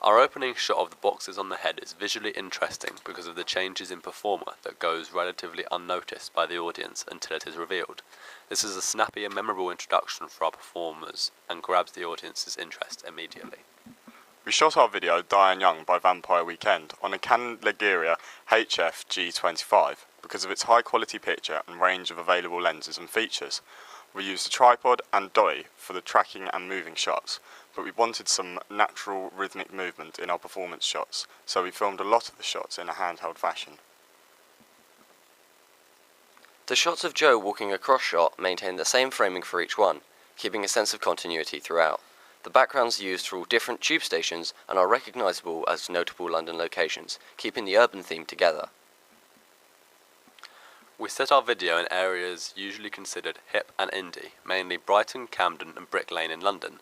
Our opening shot of the boxes on the head is visually interesting because of the changes in performer that goes relatively unnoticed by the audience until it is revealed. This is a snappy and memorable introduction for our performers and grabs the audience's interest immediately. We shot our video Diane by Vampire Weekend on a Canon Legeria HF G25 because of its high quality picture and range of available lenses and features. We used a tripod and dolly for the tracking and moving shots, but we wanted some natural rhythmic movement in our performance shots, so we filmed a lot of the shots in a handheld fashion. The shots of Joe walking across shot maintain the same framing for each one, keeping a sense of continuity throughout. The backgrounds used for all different tube stations and are recognisable as notable London locations, keeping the urban theme together. We set our video in areas usually considered hip and indie, mainly Brighton, Camden and Brick Lane in London.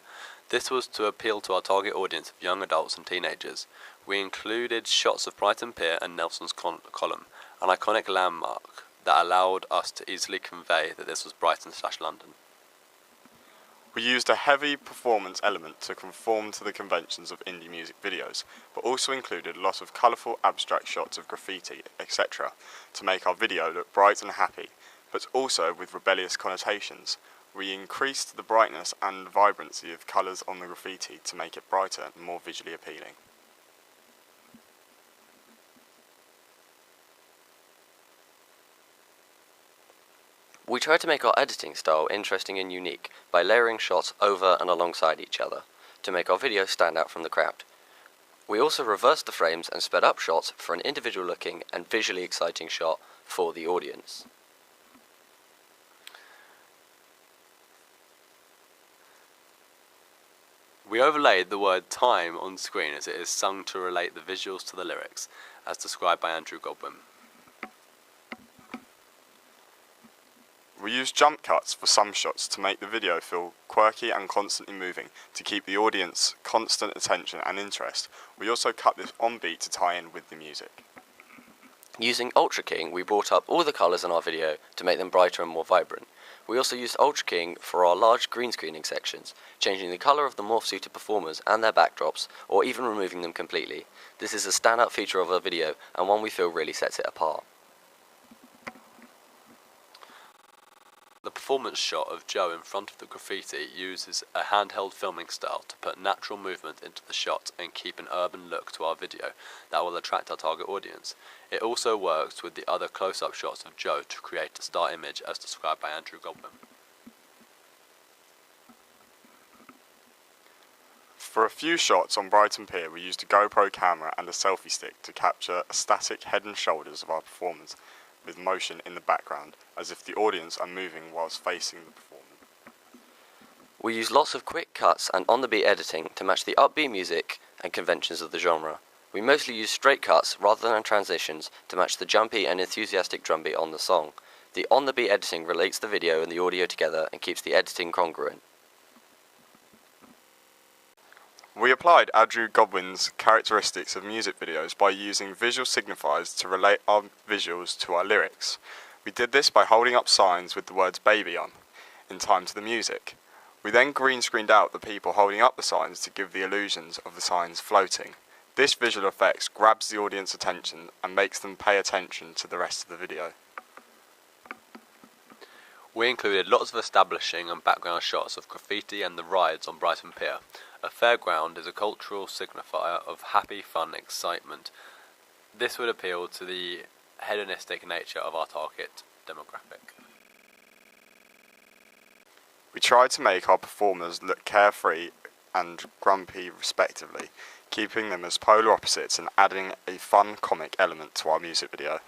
This was to appeal to our target audience of young adults and teenagers. We included shots of Brighton Pier and Nelson's Column, an iconic landmark that allowed us to easily convey that this was Brighton/London. We used a heavy performance element to conform to the conventions of indie music videos, but also included a lot of colourful abstract shots of graffiti, etc., to make our video look bright and happy, but also with rebellious connotations. We increased the brightness and vibrancy of colours on the graffiti to make it brighter and more visually appealing. We tried to make our editing style interesting and unique by layering shots over and alongside each other, to make our video stand out from the crowd. We also reversed the frames and sped up shots for an individual looking and visually exciting shot for the audience. We overlaid the word time on screen as it is sung to relate the visuals to the lyrics, as described by Andrew Godwin. We used jump cuts for some shots to make the video feel quirky and constantly moving, to keep the audience constant attention and interest. We also cut this on beat to tie in with the music. Using Ultra King, we brought up all the colours in our video to make them brighter and more vibrant. We also used Ultra King for our large green screening sections, changing the colour of the morph-suited performers and their backdrops, or even removing them completely. This is a standout feature of our video, and one we feel really sets it apart. The performance shot of Joe in front of the graffiti uses a handheld filming style to put natural movement into the shot and keep an urban look to our video that will attract our target audience. It also works with the other close-up shots of Joe to create a star image as described by Andrew Godwin. For a few shots on Brighton Pier, we used a GoPro camera and a selfie stick to capture a static head and shoulders of our performers, with motion in the background, as if the audience are moving whilst facing the performer. We used lots of quick cuts and on-the-beat editing to match the upbeat music and conventions of the genre. We mostly used straight cuts rather than transitions to match the jumpy and enthusiastic drum beat on the song. The on-the-beat editing relates the video and the audio together and keeps the editing congruent. We applied Andrew Godwin's characteristics of music videos by using visual signifiers to relate our visuals to our lyrics. We did this by holding up signs with the words baby on, in time to the music. We then green screened out the people holding up the signs to give the illusions of the signs floating. This visual effects grabs the audience attention and makes them pay attention to the rest of the video. We included lots of establishing and background shots of graffiti and the rides on Brighton Pier. A fairground is a cultural signifier of happy, fun, excitement. This would appeal to the hedonistic nature of our target demographic. We tried to make our performers look carefree and grumpy respectively, keeping them as polar opposites and adding a fun comic element to our music video.